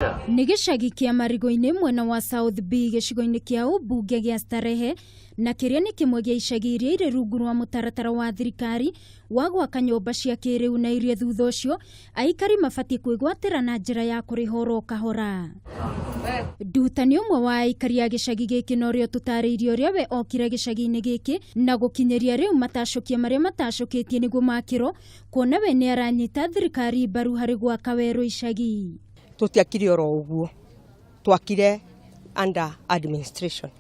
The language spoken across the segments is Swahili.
Nĩ gĩcagi kĩa Marigũ-inĩ mwena wa South B gĩcigo-inĩ kĩa ũmbunge gĩa Starehe, na kĩrĩa nĩ kĩmwe gĩa icagi iria irĩ rungu rwa mũtaratara wa thirikari wa gwaka nyũmba cia kĩrĩu na iria thutha ũcio aikari mabatiĩ kwĩgwatĩra na njĩra ya kũrĩha oro kahora. Ndutani ũmwe wa aikari a gĩcagi gĩkĩ na ũrĩa tũtarĩirie ũrĩa we okire gĩcagi-inĩ gĩkĩ na gũkinyĩria rĩu matacũkia marĩa matacũkĩtie nĩguo makĩrwo, kuona we nĩ aranyita thirikari mbaru harĩ gwaka werũ icagi. Tũtiakire oro ũguo, twakire under administration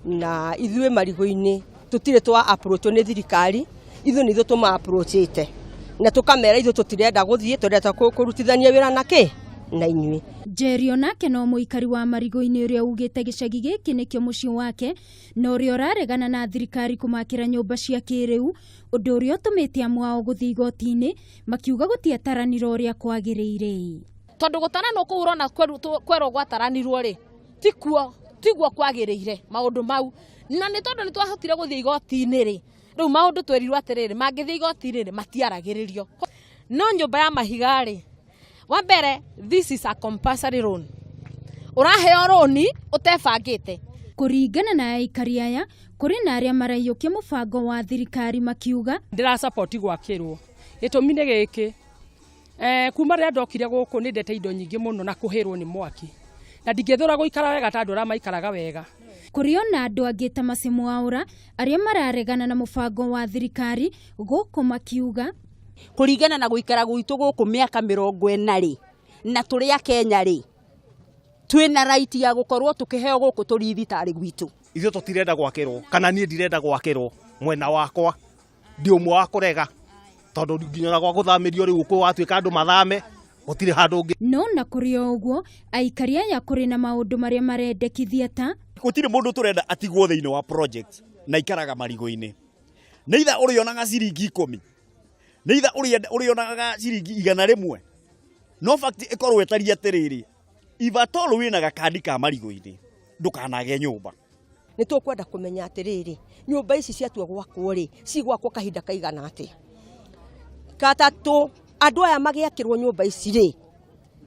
na ithuĩ Marigũ-inĩ tũtirĩ twa approach nĩ thirikari, ithuĩ nĩ tũma approachite na tũkamera ithuĩ tũtirenda gũthiĩ, tũrenda kũrutithania wĩra na kĩ na inyuĩ. Jerry onake no mũikari wa Marigũ-inĩ ũrĩa ugĩte gĩcagi gĩkĩ nĩkĩo mũciĩ wake na ũrĩa ũraregana na thirikari kũmakĩra nyũmba cia kĩrĩu, ũndũ ũrĩa ũtũmĩte amwe ao gũthiĩ igoti-inĩ makiuga gũtiataranĩra ũrĩa kwagĩrĩire. Tondũ gũtaranwo kũhũrwo na kwerwo gwataranirwo rĩ, tiguo kwagĩrĩire maũndũ mau, na nĩ tondũ nĩ twahotire gũthiĩ igoti-inĩ rĩ, rĩu maũndũ twerirwo atĩrĩrĩ mangĩthiĩ igoti-inĩ rĩ matiaragĩrĩrio. No nyũmba ya mahiga rĩ, wa mbere this is a compulsory loan, ũraheo roni ũtebangĩte. Kũringana na aikari aya, kũrĩ na arĩa maraiyũkia mũbango wa thirikari makiuga ndĩra support gwakĩrwo gĩtũmi nĩ gĩkĩ. Kuma rĩrĩa ndokire gũkũ nĩ ndete indo nyingĩ mũno na kũhĩrwo nĩ mwaki, na ndingĩthũra gũikara wega ta andũ arĩa maikaraga wega. Kũrĩ ona andũ angĩ ta Macimu Waũra arĩa mararegana na mũbango wa thirikari gũkũ makiuga kũringana na gũikara gwitũ gũkũ mĩaka 40 rĩ, na tũrĩ a Kenya rĩ, twĩna right ya gũkorwo tũkĩheo gũkũ tũrĩ thibitarĩ gwitũ. Ithuĩ tũtirenda gwakĩrwo, kana niĩ ndirenda gwakĩrwo mwena wakwa, ndi ũmwe wa kũrega tondũ nginya na gwa gũthamĩrio rĩu ũkũ watuĩka andũ mathame gũtirĩ handũ ũngĩ. No na kũrĩ o ũguo aikari aya kũrĩ na maũndũ marĩa marendekithia ta gũtirĩ mũndũ tũrenda atigwo thĩinĩ wa project na ikaraga Marigũ-inĩ. Neitha ũrĩonaga ciringi 10, neitha ũrĩonaga ciringi 100, no fact ĩkorwo ĩtariĩ atĩrĩrĩ, ivatolo wĩna gakandi ka Marigũ-inĩ ndũkanage nyũmba. Nĩ tũkwenda kũmenya atĩrĩrĩ, nyũmba ici ciatua gwakwo rĩ cigwakwo kahinda kaigana atĩa. Gatatũ, andũ aya magĩakĩrwo nyũmba ici rĩ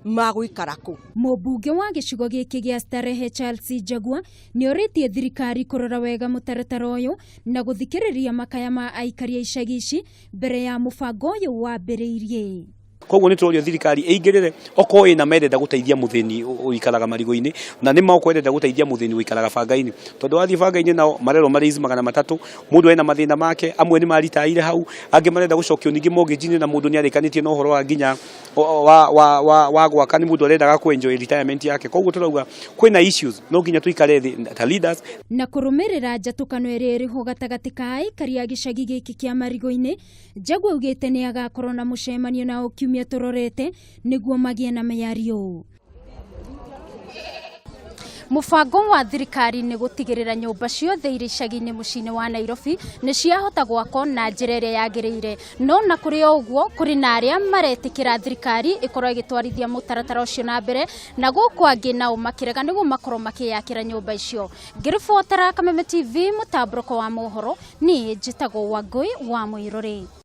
magũikara kũ? Mũmbunge wa gĩcigo gĩkĩ gĩa Starehe Charles Njagua nĩ orĩtie thirikari kũrora wega mũtaratara ũyũ na gũthikĩrĩria makaya ma aikari a icagi ici mbere ya mũbango ũyũ wambĩrĩirie. Koguo nĩ tũrorio thirikari ĩingĩrĩre okorwo ĩna merenda gũteithia mũthĩni ũikaraga Marigũ-inĩ, na nĩ moko kwenda gũteithia mũthĩni ũikaraga banga-inĩ, tondũ wathiĩ banga-inĩ nao marerwo marĩzi 300, mũndũ ena mathĩna make, amwe nĩ maritaire hau, angĩ marenda gũcokio ningĩ mortgage-inĩ na mũndũ nĩ arĩkanĩtie na ũhoro wa nginya wa gwaka, nĩ mũndũ arendaga kwenjoy retirement yake. Koguo tũrauga kwĩna issues no nginya tuikare thĩ ta leaders na kũrũmĩrĩra njatũkano ĩrĩa ĩrĩ ho gatagatĩ ka aikari a gĩcagi gĩkĩ kĩa Marigũ-inĩ. Njagua augĩte nĩ agakorwo na mũcemanio na ũkiumia tũrorete nĩguo magĩe na mĩario. Mũbango wa thirikari nĩ gũtigĩrĩra nyũmba ciothe irĩ icagi-inĩ mũciĩ-inĩ wa Nairobi nĩ ciahota gwakwo na njĩra ĩrĩa yagĩrĩire. No na kũrĩ o ũguo kũrĩ na arĩa maretĩkĩra thirikari ĩkorwo ĩgĩtwarithia mũtaratara ũcio na mbere, na gũkũ angĩ nao makĩrega nĩguo makorwo makĩyakĩra nyũmba icio. Ngĩribotera Kameme TV mũtambũrũko wa mohoro, niĩ njĩtagwo Wangũi wa Mũirũrĩ.